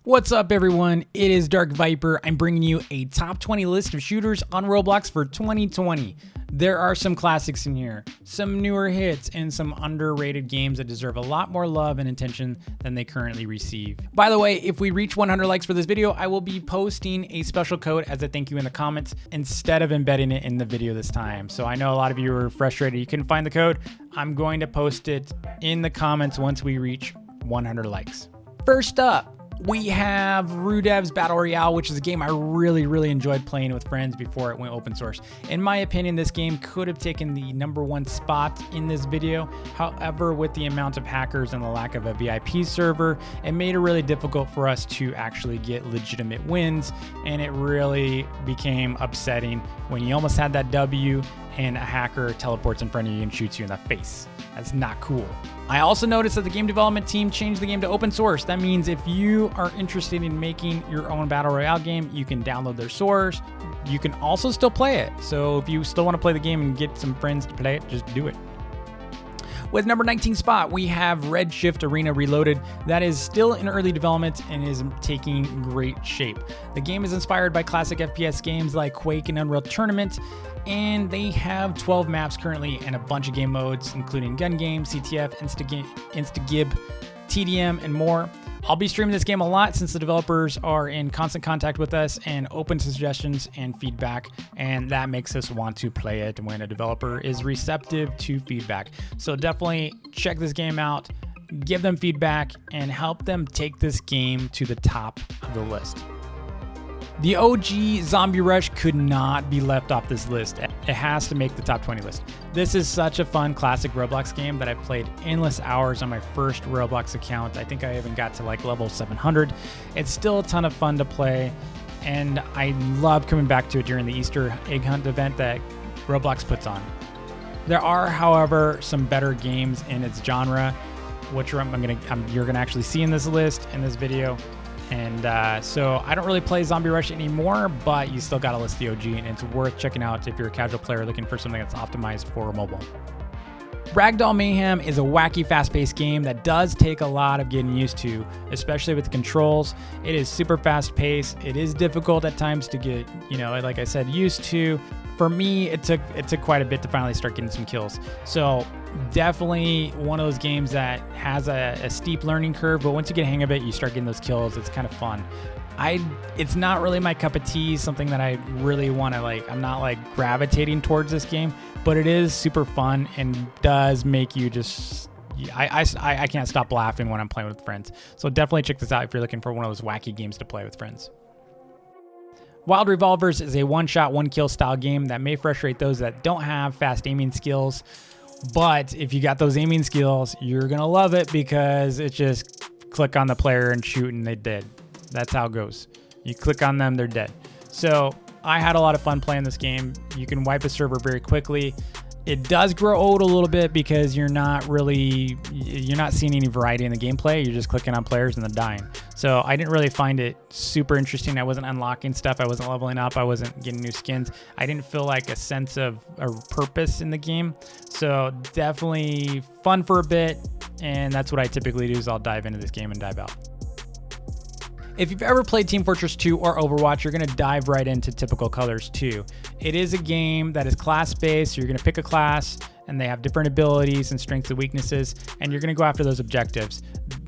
What's up, everyone? It is Dark Viper. I'm bringing you a top 20 list of shooters on Roblox for 2020. There are some classics in here, some newer hits, and some underrated games that deserve a lot more love and attention than they currently receive. By the way, if we reach 100 likes for this video, I will be posting a special code as a thank you in the comments instead of embedding it in the video this time. So I know a lot of you are frustrated you couldn't find the code. I'm going to post it in the comments once we reach 100 likes. First up, we have Rudder's Battle Royale, which is a game I really enjoyed playing with friends before it went open source. In my opinion, this game could have taken the #1 spot in this video. However, with the amount of hackers and the lack of a VIP server, it made it really difficult for us to actually get legitimate wins, and it really became upsetting when you almost had that W and a hacker teleports in front of you and shoots you in the face. That's not cool. I also noticed that the game development team changed the game to open source. That means if you are interested in making your own Battle Royale game, you can download their source. You can also still play it. So if you still want to play the game and get some friends to play it, just do it. With number 19 spot, we have Redshift Arena Reloaded. That is still in early development and is taking great shape. The game is inspired by classic FPS games like Quake and Unreal Tournament, and they have 12 maps currently and a bunch of game modes, including gun game, CTF, Instagib, TDM, and more. I'll be streaming this game a lot since the developers are in constant contact with us and open to suggestions and feedback, and that makes us want to play it when a developer is receptive to feedback. So definitely check this game out, give them feedback, and help them take this game to the top of the list. The OG Zomble Rush could not be left off this list. It has to make the top 20 list. This is such a fun classic Roblox game that I've played endless hours on my first Roblox account. I think I even got to like level 700. It's still a ton of fun to play, and I love coming back to it during the Easter egg hunt event that Roblox puts on. There are, however, some better games in its genre, which you're gonna actually see in this list in this video. And so I don't really play Zomble Rush anymore, but you still gotta list the OG, and it's worth checking out if you're a casual player looking for something that's optimized for mobile. Ragdoll Mayhem is a wacky, fast-paced game that does take a lot of getting used to, especially with the controls. It is super fast-paced. It is difficult at times to get, like I said, used to. For me, it took quite a bit to finally start getting some kills. So definitely one of those games that has a steep learning curve, but once you get a hang of it, you start getting those kills. It's kind of fun. It's not really my cup of tea, something that I really want to I'm not gravitating towards this game, but it is super fun and does make you just, I can't stop laughing when I'm playing with friends. So definitely check this out if you're looking for one of those wacky games to play with friends. Wild Revolvers is a one-shot, one-kill style game that may frustrate those that don't have fast aiming skills, but if you got those aiming skills, you're gonna love it because it's just click on the player and shoot and they're dead. That's how it goes. You click on them, they're dead. So I had a lot of fun playing this game. You can wipe a server very quickly. It does grow old a little bit because you're not seeing any variety in the gameplay. You're just clicking on players and then dying. So I didn't really find it super interesting. I wasn't unlocking stuff. I wasn't leveling up. I wasn't getting new skins. I didn't feel like a sense of a purpose in the game. So definitely fun for a bit. And that's what I typically do is I'll dive into this game and dive out. If you've ever played Team Fortress 2 or Overwatch, you're gonna dive right into Typical Colors 2. It is a game that is class-based, so you're gonna pick a class, and they have different abilities and strengths and weaknesses, and you're gonna go after those objectives.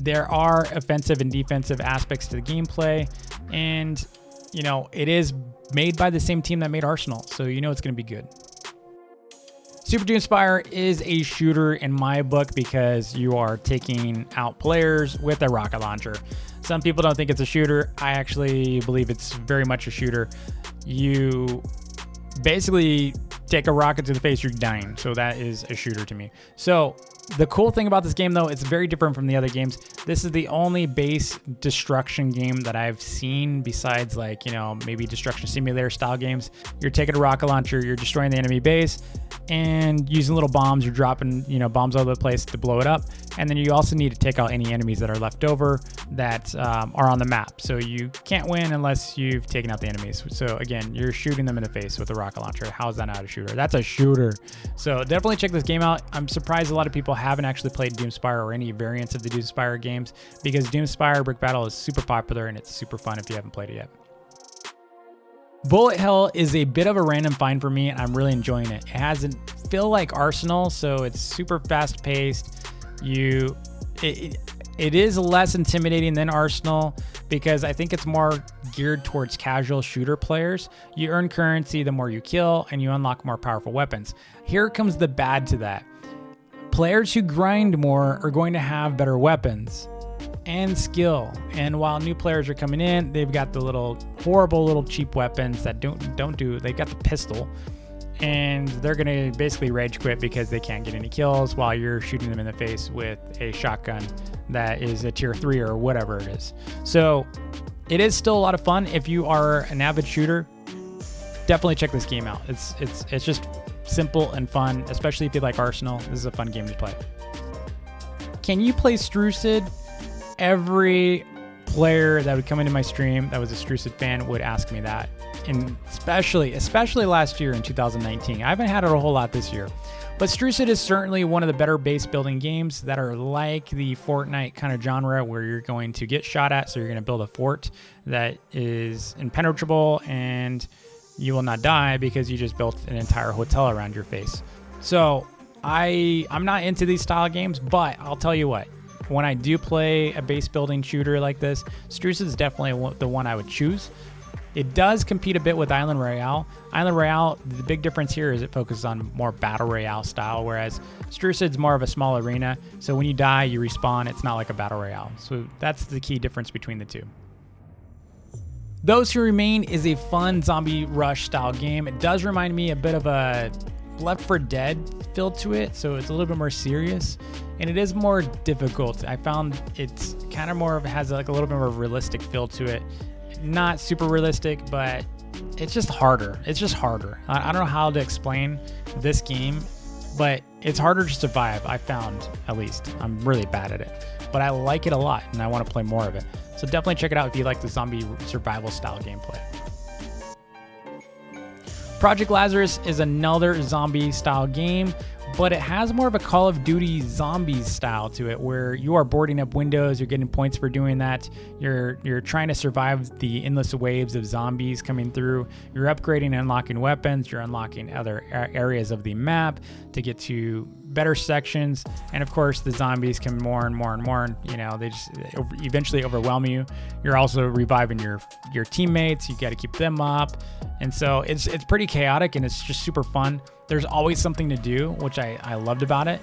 There are offensive and defensive aspects to the gameplay, and it is made by the same team that made Arsenal, so it's gonna be good. Super Doomspire is a shooter in my book because you are taking out players with a rocket launcher. Some people don't think it's a shooter. I actually believe it's very much a shooter. You basically take a rocket to the face, you're dying. So that is a shooter to me. So the cool thing about this game, though, it's very different from the other games. This is the only base destruction game that I've seen besides maybe Destruction Simulator style games. You're taking a rocket launcher, you're destroying the enemy base, and using little bombs, you're dropping bombs all over the place to blow it up. And then you also need to take out any enemies that are left over that are on the map. So you can't win unless you've taken out the enemies. So again, you're shooting them in the face with a rocket launcher. How is that not a shooter? That's a shooter. So definitely check this game out. I'm surprised a lot of people haven't actually played Doomspire or any variants of the Doomspire games, because Doomspire Brick Battle is super popular and it's super fun if you haven't played it yet. Bullet Hell is a bit of a random find for me, and I'm really enjoying it. It hasn't feel like Arsenal, so it's super fast paced. It is less intimidating than Arsenal because I think it's more geared towards casual shooter players. You earn currency the more you kill, and you unlock more powerful weapons. Here comes the bad to that. Players who grind more are going to have better weapons and skill. And while new players are coming in, they've got the little horrible little cheap weapons that don't do. They've got the pistol, and they're gonna basically rage quit because they can't get any kills while you're shooting them in the face with a shotgun that is a tier 3 or whatever it is. So it is still a lot of fun. If you are an avid shooter, definitely check this game out. It's just simple and fun, especially if you like Arsenal. This is a fun game to play. Can you play Strucid? Every player that would come into my stream that was a Strucid fan would ask me that, and especially last year in 2019. I haven't had it a whole lot this year, but Strucid is certainly one of the better base building games that are like the Fortnite kind of genre, where you're going to get shot at, so you're going to build a fort that is impenetrable and you will not die because you just built an entire hotel around your face. So I'm not into these style games, but I'll tell you what, when I do play a base building shooter like this, Strucid is definitely the one I would choose. It does compete a bit with Island Royale. Island Royale, the big difference here is it focuses on more battle royale style, whereas Strucid's more of a small arena. So when you die, you respawn. It's not like a battle royale. So that's the key difference between the two. Those Who Remain is a fun zombie rush style game. It does remind me a bit of a Left 4 Dead feel to it, so it's a little bit more serious, and it is more difficult. I found it's kind of more of, has like a little bit more realistic feel to it. Not super realistic, but it's just harder. It's just harder. I don't know how to explain this game, but it's harder to survive, I found, at least. I'm really bad at it, but I like it a lot, and I want to play more of it. So definitely check it out if you like the zombie survival style gameplay. Project Lazarus is another zombie style game, but it has more of a Call of Duty zombies style to it, where you are boarding up windows, you're getting points for doing that, you're trying to survive the endless waves of zombies coming through, you're upgrading and unlocking weapons, you're unlocking other areas of the map to get to better sections, and of course the zombies come more and more and more, they just eventually overwhelm you. You're also reviving your teammates, you got to keep them up, and so it's pretty chaotic, and it's just super fun. There's always something to do, which I loved about it,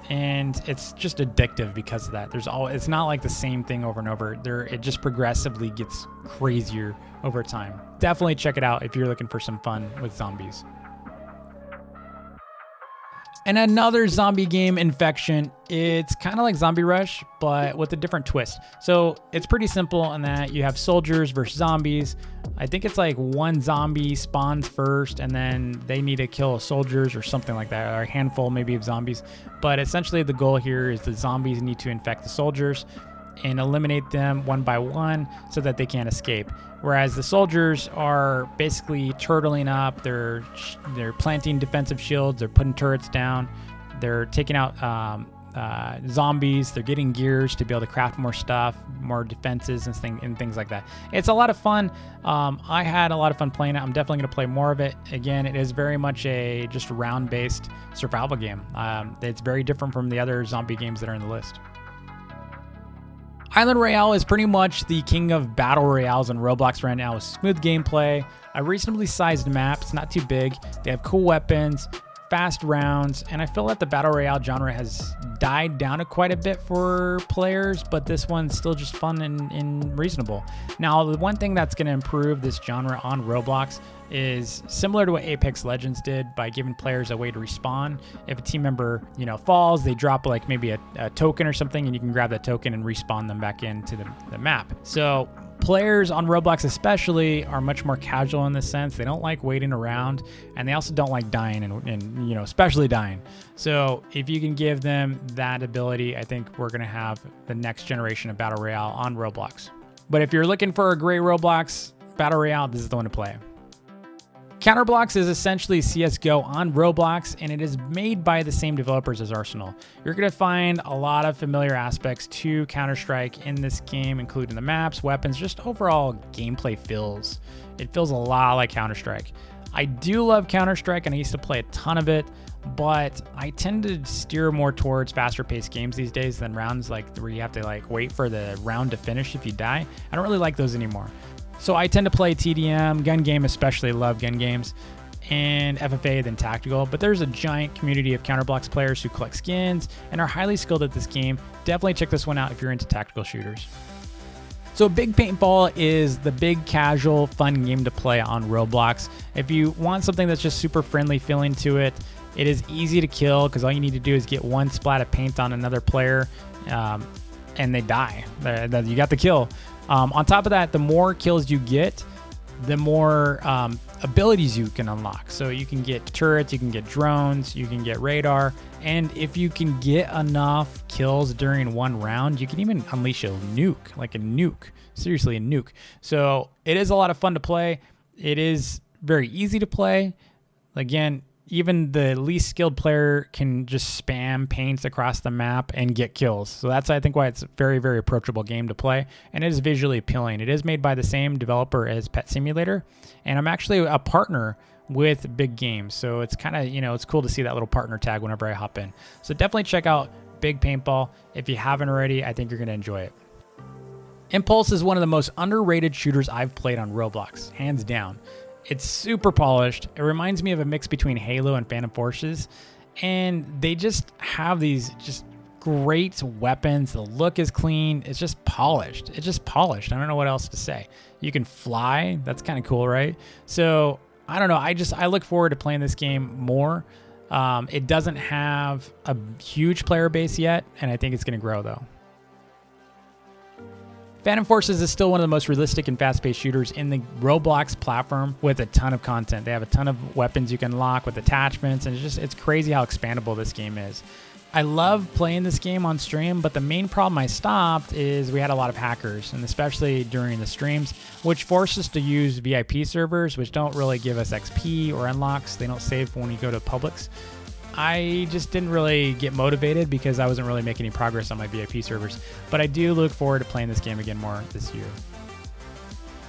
and it's just addictive because of that. It's not like the same thing over and over. It just progressively gets crazier over time. Definitely check it out if you're looking for some fun with zombies. And another zombie game, Infection. It's kind of like Zomble Rush, but with a different twist. So it's pretty simple in that you have soldiers versus zombies. I think it's like one zombie spawns first, and then they need to kill soldiers or something like that, or a handful maybe of zombies. But essentially the goal here is the zombies need to infect the soldiers and eliminate them one by one so that they can't escape. Whereas the soldiers are basically turtling up, they're planting defensive shields, they're putting turrets down, they're taking out zombies, they're getting gears to be able to craft more stuff, more defenses and things like that. It's a lot of fun. I had a lot of fun playing it. I'm definitely going to play more of it. Again, it is very much a just round-based survival game. It's very different from the other zombie games that are in the list. Island Royale is pretty much the king of battle royales in Roblox right now, with smooth gameplay, a reasonably sized map, it's not too big, they have cool weapons, fast rounds, and I feel that the battle royale genre has died down quite a bit for players, but this one's still just fun and reasonable. Now, the one thing that's going to improve this genre on Roblox is similar to what Apex Legends did by giving players a way to respawn. If a team member, falls, they drop like maybe a token or something, and you can grab that token and respawn them back into the map. So players on Roblox especially are much more casual in this sense. They don't like waiting around, and they also don't like dying and especially dying. So if you can give them that ability, I think we're going to have the next generation of Battle Royale on Roblox. But if you're looking for a great Roblox Battle Royale, this is the one to play. Blox is essentially CSGO on Roblox, and it is made by the same developers as Arsenal. You're going to find a lot of familiar aspects to Counter-Strike in this game, including the maps, weapons, just overall gameplay feels. It feels a lot like Counter-Strike. I do love Counter-Strike, and I used to play a ton of it, but I tend to steer more towards faster-paced games these days than rounds like where you have to like wait for the round to finish if you die. I don't really like those anymore. So I tend to play TDM, gun game especially, love gun games, and FFA, then tactical. But there's a giant community of Blox players who collect skins and are highly skilled at this game. Definitely check this one out if you're into tactical shooters. So Big Paintball is the big casual fun game to play on Roblox. If you want something that's just super friendly feeling to it, it is easy to kill because all you need to do is get one splat of paint on another player and they die. You got the kill. On top of that, the more kills you get, the more abilities you can unlock. So you can get turrets, you can get drones, you can get radar, and if you can get enough kills during one round, you can even unleash a nuke, like a nuke. Seriously, a nuke. So it is a lot of fun to play. It is very easy to play. Again, even the least skilled player can just spam paints across the map and get kills. So that's, I think, why it's a very, very approachable game to play. And it is visually appealing. It is made by the same developer as Pet Simulator. And I'm actually a partner with Big Games. So it's kind of, it's cool to see that little partner tag whenever I hop in. So definitely check out Big Paintball. If you haven't already, I think you're going to enjoy it. Impulse is one of the most underrated shooters I've played on Roblox, hands down. It's super polished. It reminds me of a mix between Halo and Phantom Forces. And they just have these just great weapons. The look is clean. It's just polished. It's just polished. I don't know what else to say. You can fly. That's kind of cool, right? So I don't know. I look forward to playing this game more. It doesn't have a huge player base yet, and I think it's going to grow though. Phantom Forces is still one of the most realistic and fast-paced shooters in the Roblox platform with a ton of content. They have a ton of weapons you can unlock with attachments, and it's crazy how expandable this game is. I love playing this game on stream, but the main problem I stopped is we had a lot of hackers, and especially during the streams, which forced us to use VIP servers, which don't really give us XP or unlocks. They don't save when you go to Publix. I just didn't really get motivated because I wasn't really making any progress on my VIP servers. But I do look forward to playing this game again more this year.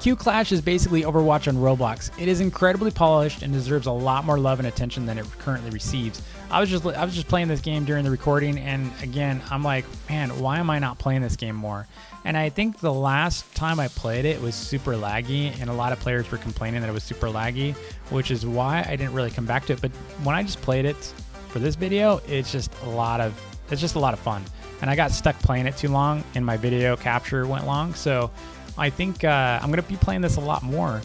Q Clash is basically Overwatch on Roblox. It is incredibly polished and deserves a lot more love and attention than it currently receives. I was just playing this game during the recording, and again, I'm like, man, why am I not playing this game more? And I think the last time I played it was super laggy, and a lot of players were complaining that it was super laggy, which is why I didn't really come back to it. But when I just played it for this video, it's just a lot of fun. And I got stuck playing it too long, and my video capture went long, so I think I'm going to be playing this a lot more.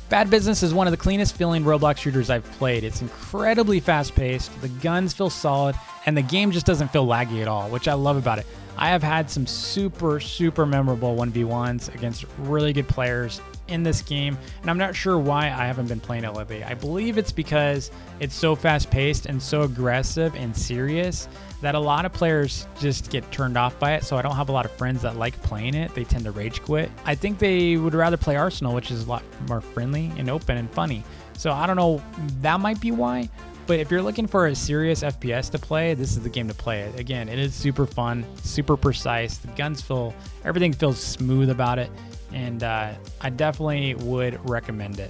Bad Business is one of the cleanest feeling Roblox shooters I've played. It's incredibly fast paced, the guns feel solid, and the game just doesn't feel laggy at all, which I love about it. I have had some super, super memorable 1v1s against really good players in this game, and I'm not sure why I haven't been playing it lately. I believe it's because it's so fast paced and so aggressive and serious that a lot of players just get turned off by it, so I don't have a lot of friends that like playing it. They tend to rage quit. I think they would rather play Arsenal, which is a lot more friendly and open and funny. So I don't know, that might be why. But if you're looking for a serious FPS to play, this is the game to play it. Again, it is super fun, super precise. The guns everything feels smooth about it. And I definitely would recommend it.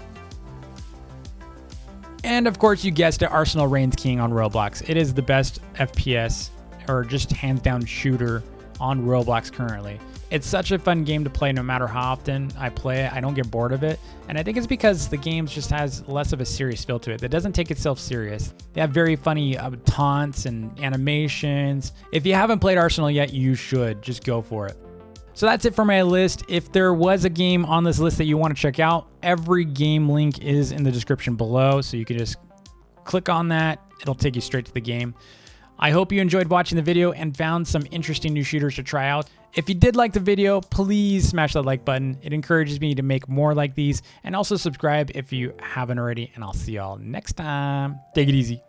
And of course, you guessed it, Arsenal reigns king on Roblox. It is the best FPS, or just hands down shooter on Roblox currently. It's such a fun game to play no matter how often I play it. I don't get bored of it. And I think it's because the game just has less of a serious feel to it. It doesn't take itself serious. They have very funny taunts and animations. If you haven't played Arsenal yet, you should. Just go for it. So that's it for my list. If there was a game on this list that you want to check out, every game link is in the description below. So you can just click on that. It'll take you straight to the game. I hope you enjoyed watching the video and found some interesting new shooters to try out. If you did like the video, please smash that like button. It encourages me to make more like these, and also subscribe if you haven't already, and I'll see y'all next time. Take it easy.